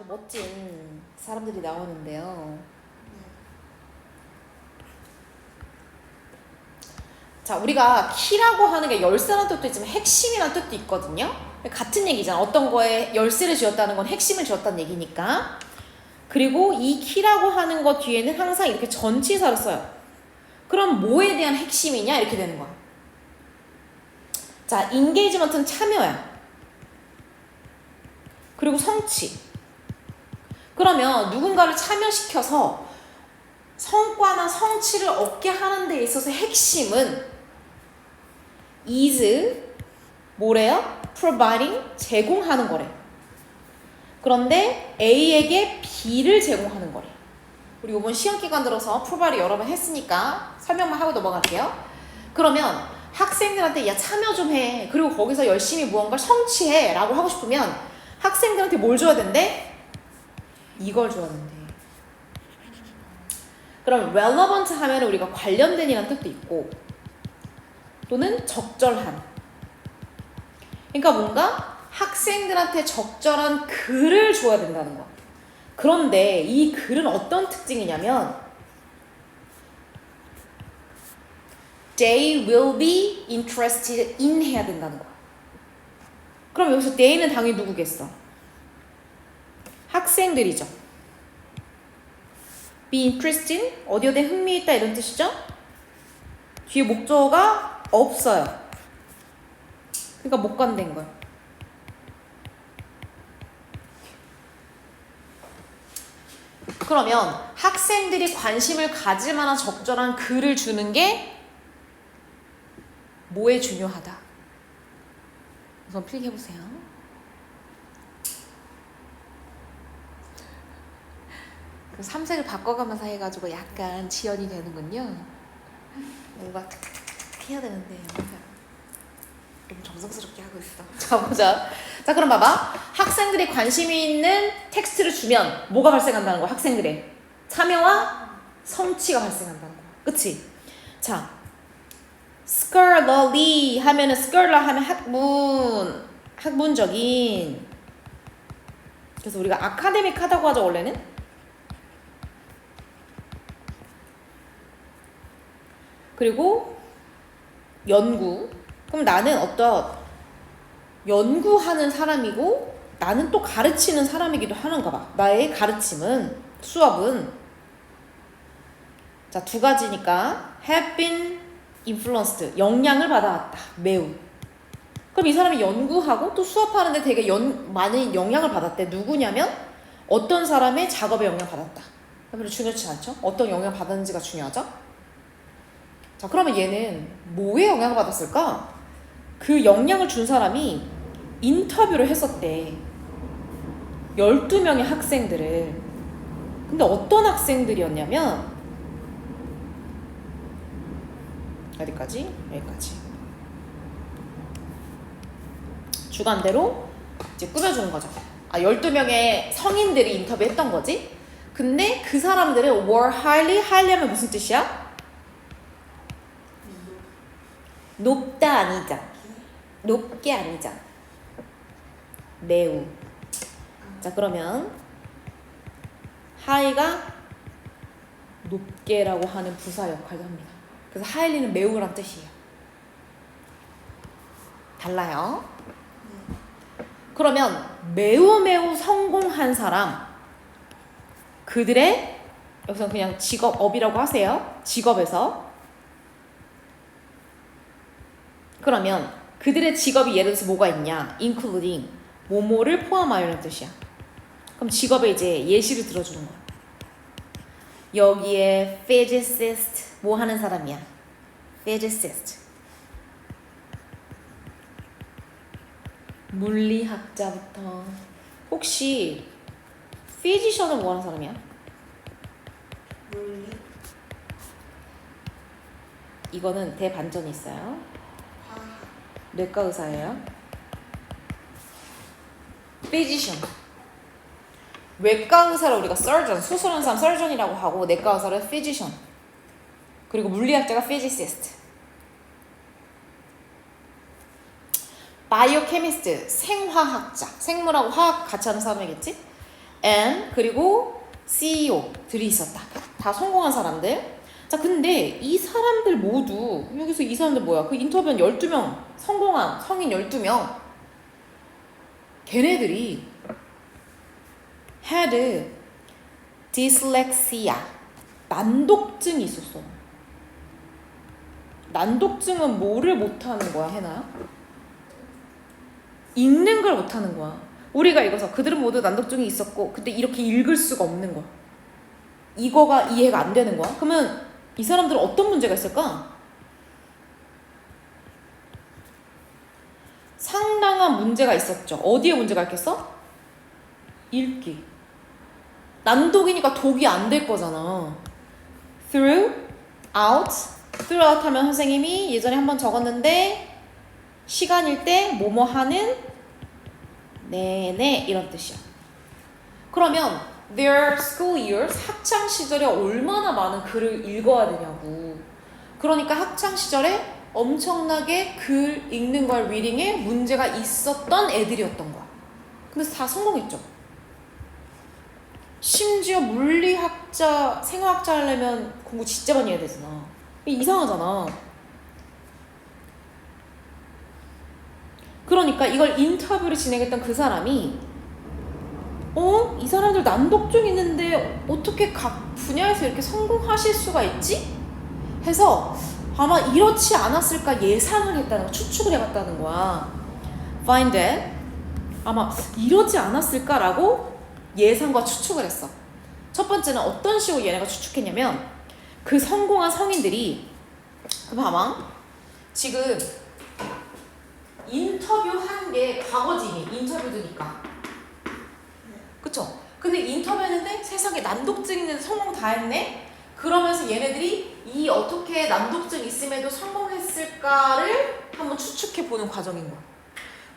멋진 사람들이 나오는데요. 자, 우리가 키라고 하는 게 열쇠라는 뜻도 있지만 핵심이라는 뜻도 있거든요. 같은 얘기잖아. 어떤 거에 열쇠를 쥐었다는 건 핵심을 쥐었다는 얘기니까. 그리고 이 키라고 하는 것 뒤에는 항상 이렇게 전치사를 써요. 그럼 뭐에 대한 핵심이냐? 이렇게 되는 거야. 자, 인게이지먼트는 참여야. 그리고 성취. 그러면 누군가를 참여시켜서 성과나 성취를 얻게 하는 데 있어서 핵심은 is 뭐래요? providing 제공하는 거래. 그런데 A에게 B를 제공하는 거래. 우리 이번 시험 기간 들어서 provide 여러 번 했으니까 설명만 하고 넘어갈게요. 그러면 학생들한테 야 참여 좀 해. 그리고 거기서 열심히 무언가를 성취해 라고 하고 싶으면 학생들한테 뭘 줘야 된대? 이걸 줘야 된대. 그럼 relevant 하면 우리가 관련된 이라는 뜻도 있고 또는 적절한. 그러니까 뭔가 학생들한테 적절한 글을 줘야 된다는 거야. 그런데 이 글은 어떤 특징이냐면 they will be interested in 해야 된다는 거야. 그럼 여기서 they는 당연히 누구겠어? 학생들이죠. be interested in 어디에 대해 흥미있다 이런 뜻이죠? 뒤에 목적어가 없어요. 그러니까 못 간다는 거예요. 그러면 학생들이 관심을 가질 만한 적절한 글을 주는 게 뭐에 중요하다? 우선 필기해보세요. 그 삼색을 바꿔가면서 해가지고 약간 지연이 되는군요. 뭔가 탁탁탁탁 해야 되는데 너무 정성스럽게 하고 있어. 자, 보자. 자, 그럼 봐봐. 학생들이 관심이 있는 텍스트를 주면 뭐가 발생한다는 거야? 학생들의 참여와 성취가 발생한다는 거야. 그치? 자, scholarly 하면은 scholar 하면 학문적인. 그래서 우리가 아카데믹하다고 하죠, 원래는. 그리고 연구. 그럼 나는 어떤 연구하는 사람이고 나는 또 가르치는 사람이기도 하는가 봐. 나의 가르침은, 수업은 자, 두 가지니까 have been influenced, 영향을 받아왔다. 매우. 그럼 이 사람이 연구하고 또 수업하는데 되게 많은 영향을 받았대. 누구냐면 어떤 사람의 작업에 영향을 받았다. 별로 중요치 않죠? 어떤 영향을 받았는지가 중요하죠? 자, 그러면 얘는 뭐에 영향을 받았을까? 그 영향을 준 사람이 인터뷰를 했었대. 12명의 학생들을. 근데 어떤 학생들이었냐면 어디까지? 여기까지. 주관대로 이제 꾸며주는 거죠. 12명의 성인들이 인터뷰했던 거지. 근데 그 사람들은 were highly 하면 무슨 뜻이야? 높다 아니자. 높게 아니자. 매우. 자, 그러면 high가 높게라고 하는 부사 역할을 합니다. 그래서 highly는 매우란 뜻이에요. 달라요. 그러면 매우 성공한 사람, 그들의 여기서 그냥 직업업이라고 하세요. 직업에서. 그러면 그들의 직업이 예를 들어서 뭐가 있냐? including 뭐뭐를 포함하여라는 뜻이야. 그럼 직업에 이제 예시를 들어주는 거야. 여기에 physicist 뭐 하는 사람이야? physicist 물리학자부터. 혹시 physician은 뭐 하는 사람이야? 물리? 이거는 대반전이 있어요. 화학? 뇌과 의사예요. physician. 외과 의사를 우리가 surgeon, 수술하는 사람 surgeon이라고 하고 내과 의사를 physician. 그리고 물리학자가 physicist. biochemist, 생화학자. 생물하고 화학 같이 하는 사람이겠지? and 그리고 CEO들이 있었다. 다 성공한 사람들. 자, 근데 이 사람들 모두 여기서 이 사람들 뭐야? 그 인터뷰한 12명 성공한 성인 12명 걔네들이 had dyslexia 난독증이 있었어. 난독증은 뭐를 못하는 거야, 해나야? 읽는 걸 못하는 거야. 우리가 읽어서 그들은 모두 난독증이 있었고 근데 이렇게 읽을 수가 없는 거야. 이거가 이해가 안 되는 거야. 그러면 이 사람들은 어떤 문제가 있을까? 상당한 문제가 있었죠. 어디에 문제가 있겠어? 읽기. 난독이니까 독이 안 될 거잖아. throughout 하면 선생님이 예전에 한번 적었는데 시간일 때 뭐뭐 하는 내내 이런 뜻이야. 그러면 their school years 학창 시절에 얼마나 많은 글을 읽어야 되냐고. 그러니까 학창 시절에 엄청나게 글 읽는 걸 리딩에 문제가 있었던 애들이었던 거야. 근데 다 성공했죠. 심지어 물리학자, 생화학자 하려면 공부 진짜 많이 해야 되잖아. 이상하잖아. 그러니까 이걸 인터뷰를 진행했던 그 사람이 이 사람들 난독증 있는데 어떻게 각 분야에서 이렇게 성공하실 수가 있지? 해서 아마 이렇지 않았을까 예상을 했다는 거야. 추측을 해봤다는 거야. Find that 아마 이러지 않았을까라고 예상과 추측을 했어. 첫 번째는 어떤 식으로 얘네가 추측했냐면 그 성공한 성인들이 봐봐. 지금 인터뷰한 게 과거지니 인터뷰드니까 그쵸? 근데 인터뷰했는데 세상에 난독증 있는 성공 다 했네? 그러면서 얘네들이 이 어떻게 난독증 있음에도 성공했을까를 한번 추측해보는 과정인 거야.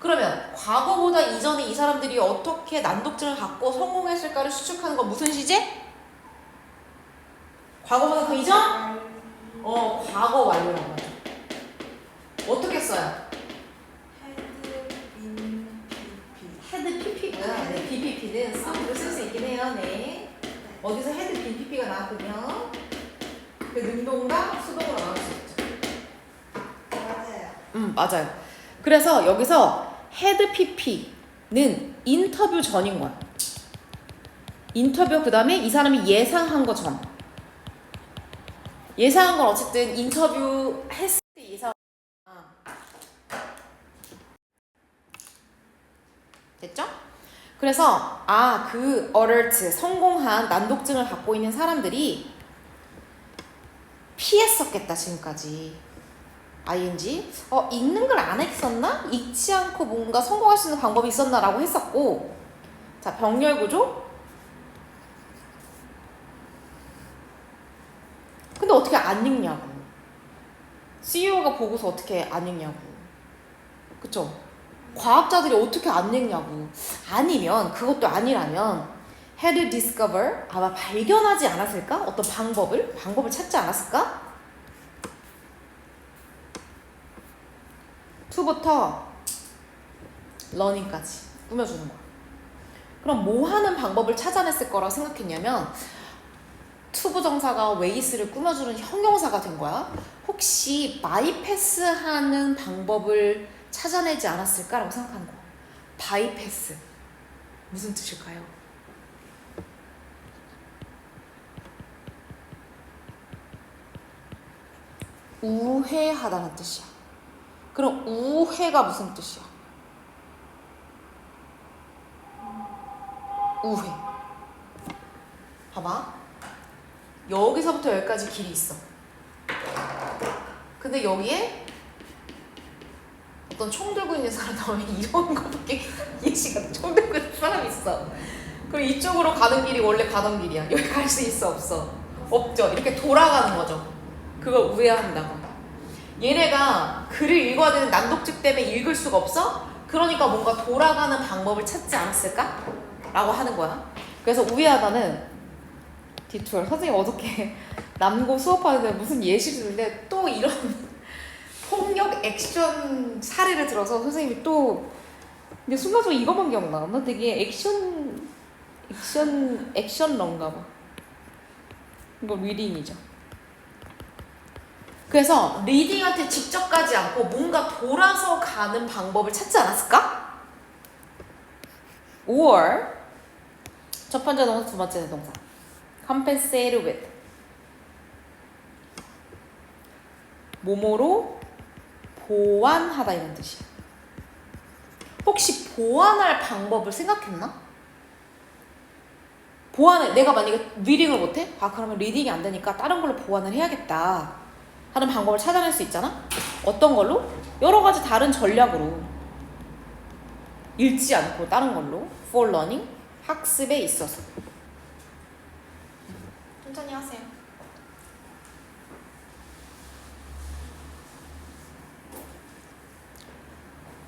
그러면 과거보다 이전에 이 사람들이 어떻게 난독증을 갖고 성공했을까를 추측하는 건 무슨 시제? 과거보다 더 이전? 과거 완료라고 하죠. 어떻게 써요? 헤드 PP가 네, BPP는 수동으로 쓸 수 있긴 해요. 네. 어디서 헤드 BPP가 나왔군요. 그 능동과 수동으로 나올 수 있죠. 맞아요. 맞아요. 그래서 여기서 헤드 PP는 인터뷰 전인 거야. 인터뷰 그 다음에 이 사람이 예상한 거 전. 예상한 건 어쨌든 인터뷰 했을 때 예상. 됐죠? 그래서 그 alert 성공한 난독증을 갖고 있는 사람들이 피했었겠다 지금까지. ing 읽는 걸 안 했었나? 읽지 않고 뭔가 성공할 수 있는 방법이 있었나? 라고 했었고 자 병렬 구조 근데 어떻게 안 읽냐고. CEO가 보고서 어떻게 안 읽냐고. 그쵸? 과학자들이 어떻게 안 읽냐고. 아니면 그것도 아니라면 had discover 아마 발견하지 않았을까? 어떤 방법을 찾지 않았을까? to부터 learning까지 꾸며주는 거야. 그럼 뭐 하는 방법을 찾아냈을 거라고 생각했냐면 to 부정사가 way스를 꾸며주는 형용사가 된 거야. 혹시 바이패스 하는 방법을 찾아내지 않았을까라고 생각하는 거야. 바이패스 무슨 뜻일까요? 우회하다는 뜻이야. 그럼 우회가 무슨 뜻이야? 우회. 봐봐. 여기서부터 여기까지 길이 있어. 근데 여기에 어떤 총 들고 있는 사람 나오면 이런 거밖에 예시가 총 들고 있는 사람이 있어. 그럼 이쪽으로 가는 길이 원래 가던 길이야. 여기 갈 수 있어 없어? 없죠. 이렇게 돌아가는 거죠. 그걸 우회한다고. 얘네가 글을 읽어야 되는 난독증 때문에 읽을 수가 없어? 그러니까 뭔가 돌아가는 방법을 찾지 않았을까? 라고 하는 거야. 그래서 우회하다는 디투얼. 선생님 어저께 남고 수업하는데 무슨 예시를 주는데 또 이런 폭력 액션 사례를 들어서 선생님이 또 근데 순간적으로 이것만 기억나. 나 되게 액션 액션런가 봐. 이거 리딩이죠. 그래서 리딩한테 직접 가지 않고 뭔가 돌아서 가는 방법을 찾지 않았을까? or 첫 번째 동사, 두 번째 동사 compensate with 뭐뭐로 보완하다 이런 뜻이야. 혹시 보완할 방법을 생각했나? 보완을 내가 만약에 리딩을 못해? 아 그러면 리딩이 안 되니까 다른 걸로 보완을 해야겠다 하는 방법을 찾아낼 수 있잖아? 어떤 걸로? 여러 가지 다른 전략으로 읽지 않고 다른 걸로 for learning 학습에 있어서 천천히 하세요.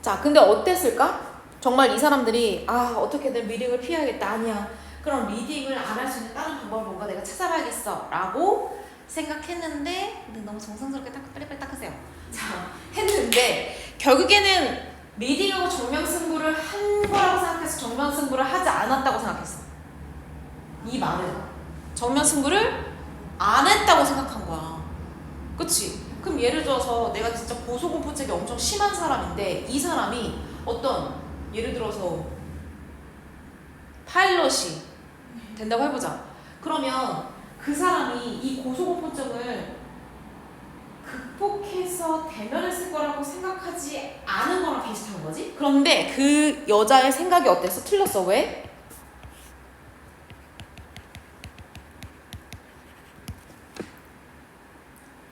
자, 근데 어땠을까? 정말 이 사람들이 아 어떻게든 리딩을 피해야겠다. 아니야. 그럼 리딩을 안 할 수 있는 다른 방법을 뭔가 내가 찾아봐야겠어 라고 생각했는데 근데 너무 정성스럽게 빨리빨리 닦으세요. 자, 했는데 결국에는 리딩하고 정면승부를 한 거라고 생각해서 정면승부를 하지 않았다고 생각했어. 이 말은 정면승부를 안 했다고 생각한 거야. 그치? 그럼 예를 들어서 내가 진짜 고소공포증이 엄청 심한 사람인데 이 사람이 어떤 예를 들어서 파일럿이 된다고 해보자. 그러면 그 사람이 이 고소공포증을 극복해서 대면을 쓸 거라고 생각하지 않은 거랑 비슷한 거지? 그런데 그 여자의 생각이 어땠어? 틀렸어. 왜?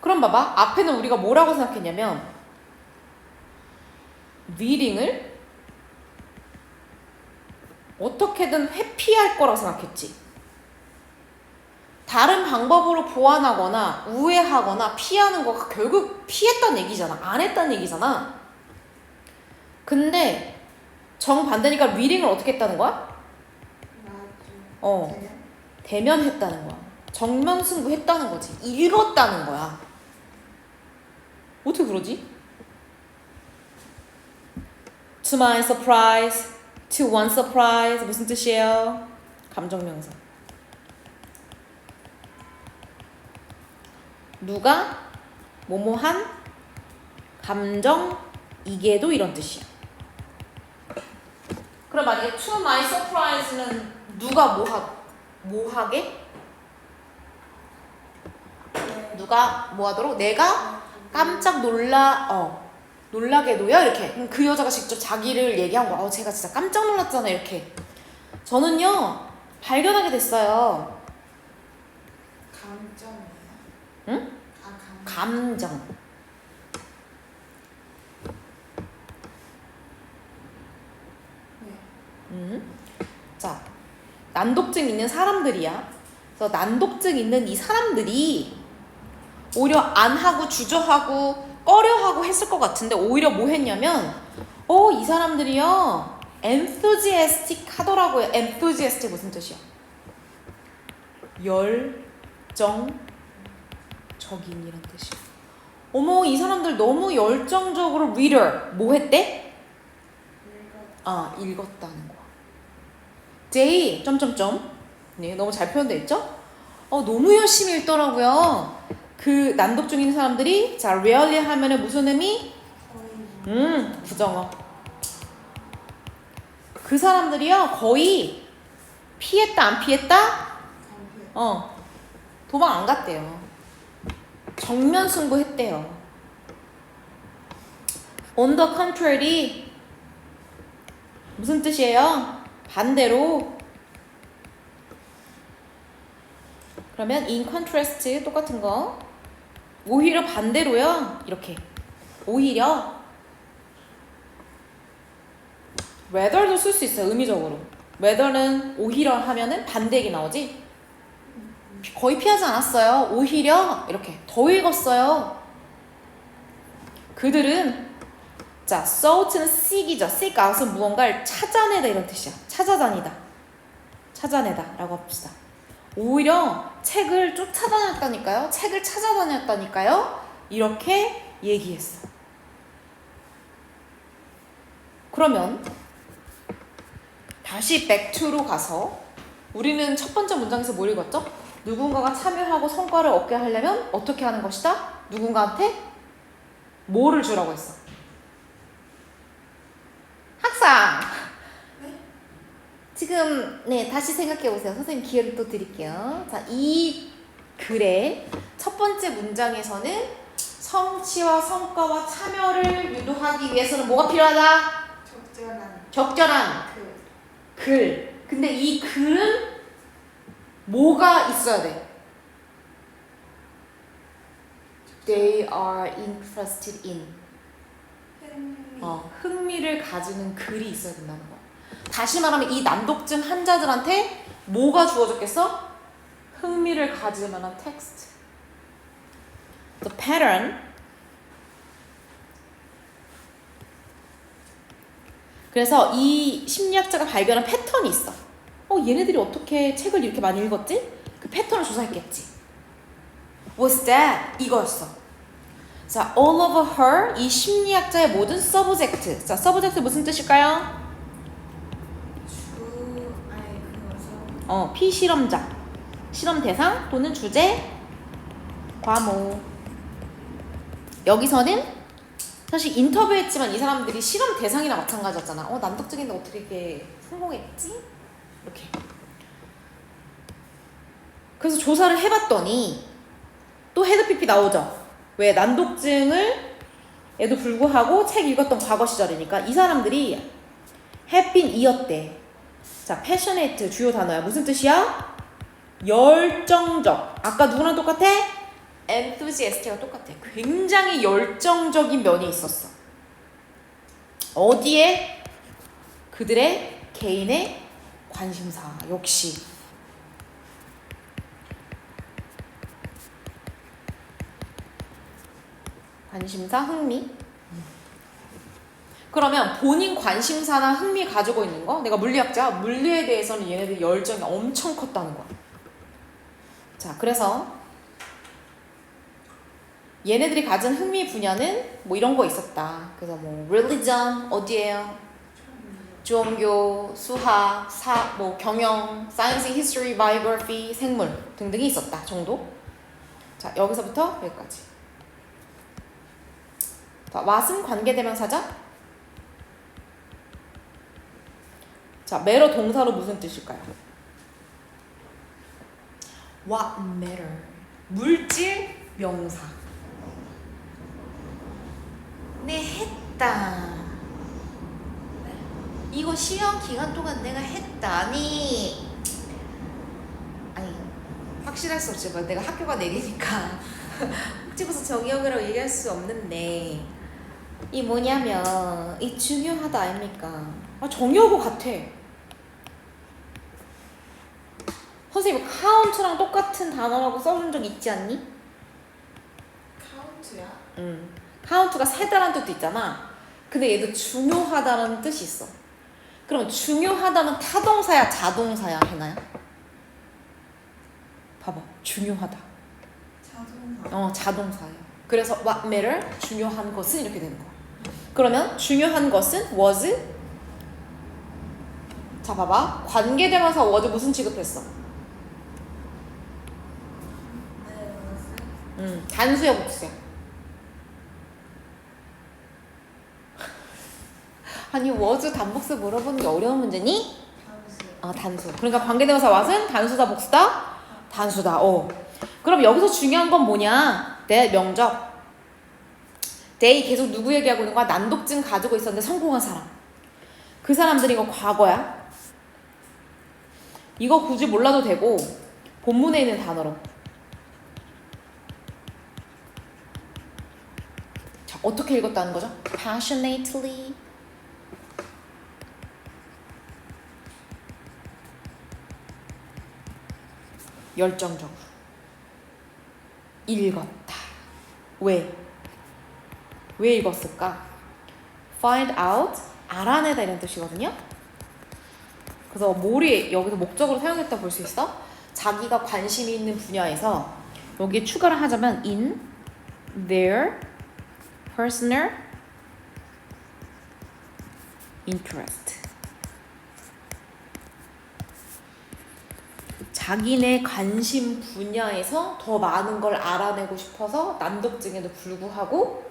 그럼 봐봐. 앞에는 우리가 뭐라고 생각했냐면 리딩을 어떻게든 회피할 거라고 생각했지. 다른 방법으로 보완하거나 우회하거나 피하는 거가 결국 피했다는 얘기잖아. 안 했다는 얘기잖아. 근데 정반대니까 리딩을 어떻게 했다는 거야? 대면했다는 거야. 정면승부했다는 거지. 읽었다는 거야. 어떻게 그러지? To my surprise, to one surprise 무슨 뜻이에요? 감정명사. 누가 뭐뭐한 감정이게도 이런 뜻이야. 그럼 만약에 to my surprise는 누가 뭐하게? 누가 뭐하도록? 내가 깜짝 놀라게도요 이렇게. 그럼 그 여자가 직접 자기를 얘기한 거야. 제가 진짜 깜짝 놀랐잖아 이렇게. 저는요 발견하게 됐어요. 감정. 응? 감정. 네. 자, 난독증 있는 사람들이야. 그래서 난독증 있는 이 사람들이 오히려 안 하고 주저하고 꺼려하고 했을 것 같은데 오히려 뭐 했냐면 이 사람들이요 enthusiastic 하더라고요. enthusiastic 무슨 뜻이야? 열정적인 이란 뜻이야. 어머 이 사람들 너무 열정적으로 reader 뭐 했대? 읽었다는 거야. They 점점점 네 너무 잘 표현돼 있죠? 너무 열심히 읽더라고요. 그 난독증 있는 사람들이 자 rarely 하면은 무슨 의미? 부정어. 그 사람들이요 거의 피했다 안 피했다? 도망 안 갔대요. 정면 승부했대요. On the contrary 무슨 뜻이에요? 반대로. 그러면 in contrast 똑같은 거 오히려 반대로요. 이렇게 오히려 rather도 쓸 수 있어요. 의미적으로 rather는 오히려 하면은 반대 얘기 나오지. 거의 피하지 않았어요. 오히려 이렇게 더 읽었어요. 그들은 자 sough는 seek이죠. seek out은 무언가를 찾아내다 이런 뜻이야. 찾아다니다 라고 합시다. 오히려 책을 쫓아다녔다니까요. 책을 찾아다녔다니까요. 이렇게 얘기했어. 그러면 다시 back to로 가서 우리는 첫 번째 문장에서 뭘 읽었죠? 누군가가 참여하고 성과를 얻게 하려면 어떻게 하는 것이다? 누군가한테 뭐를 주라고 했어? 학상! 지금 다시 생각해 보세요. 선생님 기회를 또 드릴게요. 자, 이 글의 첫 번째 문장에서는 성취와 성과와 참여를 유도하기 위해서는 뭐가 필요하다? 적절한 글. 근데 이 글은 뭐가 있어야 돼? They are interested in. 흥미를 가지는 글이 있어야 된다는 거야. 다시 말하면 이 난독증 환자들한테 뭐가 주어졌겠어? 흥미를 가질 만한 텍스트. The pattern. 그래서 이 심리학자가 발견한 패턴이 있어. 얘네들이 어떻게 책을 이렇게 많이 읽었지? 그 패턴을 조사했겠지. What's that? 이거였어. 자, all over her, 이 심리학자의 모든 subject. 자, subject 무슨 뜻일까요? 피실험자. 실험 대상 또는 주제, 과목. 여기서는 사실 인터뷰했지만 이 사람들이 실험 대상이나 마찬가지였잖아. 난독증인데 어떻게 이렇게 성공했지? 이렇게. 그래서 조사를 해봤더니 또 헤드피피 나오죠. 왜? 난독증을 에도 불구하고 책 읽었던 과거 시절이니까 이 사람들이 have been 이었대. 자, passionate 주요 단어야. 무슨 뜻이야? 열정적. 아까 누구랑 똑같아? enthusiast가 똑같아. 굉장히 열정적인 면이 있었어. 어디에? 그들의 개인의 관심사. 역시. 관심사, 흥미. 그러면 본인 관심사나 흥미 가지고 있는 거, 내가 물리학자, 물리에 대해서는 얘네들 열정이 엄청 컸다는 거야. 자, 그래서 얘네들이 가진 흥미 분야는 뭐 이런 거 있었다. 그래서 뭐 religion 어디에요? 종교, 수학, 뭐 경영, science, history, biography, 생물 등등이 있었다 정도. 자, 여기서부터 여기까지. 자, what은 관계대명사죠? 자, matter 동사로 무슨 뜻일까요? What matter? 물질 명사. 네, 했다. 이거 시험 기간 동안 내가 했다. 아니 확실할 수 없지. 내가 학교가 내리니까 집에서 정의역이라고 얘기할 수 없는데 이 뭐냐면 이 중요하다 아닙니까? 정의역어 같아. 선생님 카운트랑 똑같은 단어라고 써준 적 있지 않니? 카운트야? 응. 카운트가 세다라는 뜻도 있잖아. 근데 얘도 중요하다는 뜻이 있어. 그럼 중요하다는 타동사야 자동사야 해나요? 봐봐. 중요하다. 자동사. 자동사예요. 그래서 what matter? 중요한 것은 이렇게 되는 거야. 그러면 중요한 것은 was. 자, 봐봐. 관계대명사 was 무슨 취급했어? 단수야 복수야? 아니 was 단복수 물어보는 게 어려운 문제니? 단수. 그러니까 관계대명사 what은 단수다 복수다? 단수다. 그럼 여기서 중요한 건 뭐냐? 내 명적. they 계속 누구 얘기하고 있는 거야? 난독증 가지고 있었는데 성공한 사람. 그 사람들이 이거 과거야. 이거 굳이 몰라도 되고 본문에 있는 단어로. 자, 어떻게 읽었다는 거죠? passionately. 열정적으로 읽었다. 왜 읽었을까? find out, 알아내다 이런 뜻이거든요. 그래서 뭐를 여기서 목적으로 사용했다 볼 수 있어? 자기가 관심이 있는 분야에서 여기에 추가를 하자면 in their personal interest. 자기네 관심 분야에서 더 많은 걸 알아내고 싶어서 난독증에도 불구하고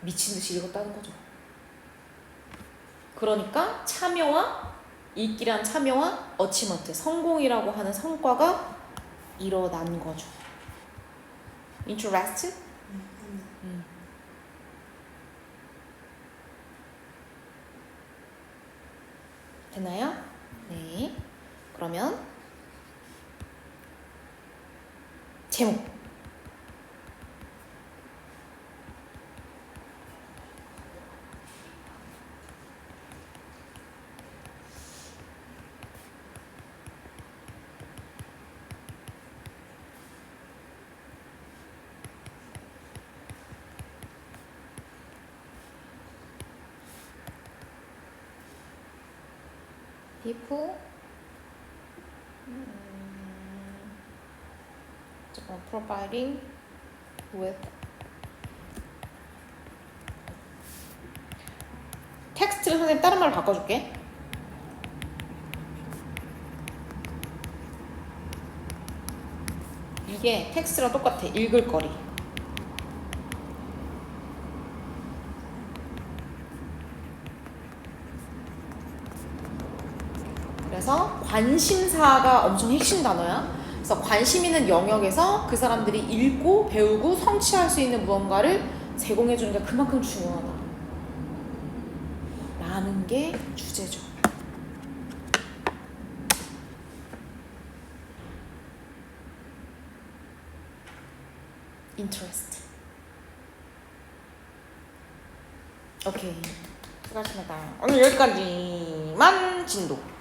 미친 듯이 읽었다는 거죠. 그러니까 참여와 읽기란 참여와 어치먼트, 성공이라고 하는 성과가 일어난 거죠. Interest? 됐나요? 네. 그러면 제목. people providing with 텍스트를 선생님 다른 말로 바꿔줄게. 이게 텍스트랑 똑같아. 읽을 거리. 그래서 관심사가 엄청 핵심 단어야. 그래서 관심 있는 영역에서 그 사람들이 읽고 배우고 성취할 수 있는 무언가를 제공해주는 게 그만큼 중요하다 라는 게 주제죠. interest. 오케이, 수고하셨습니다. 오늘 여기까지만 진도.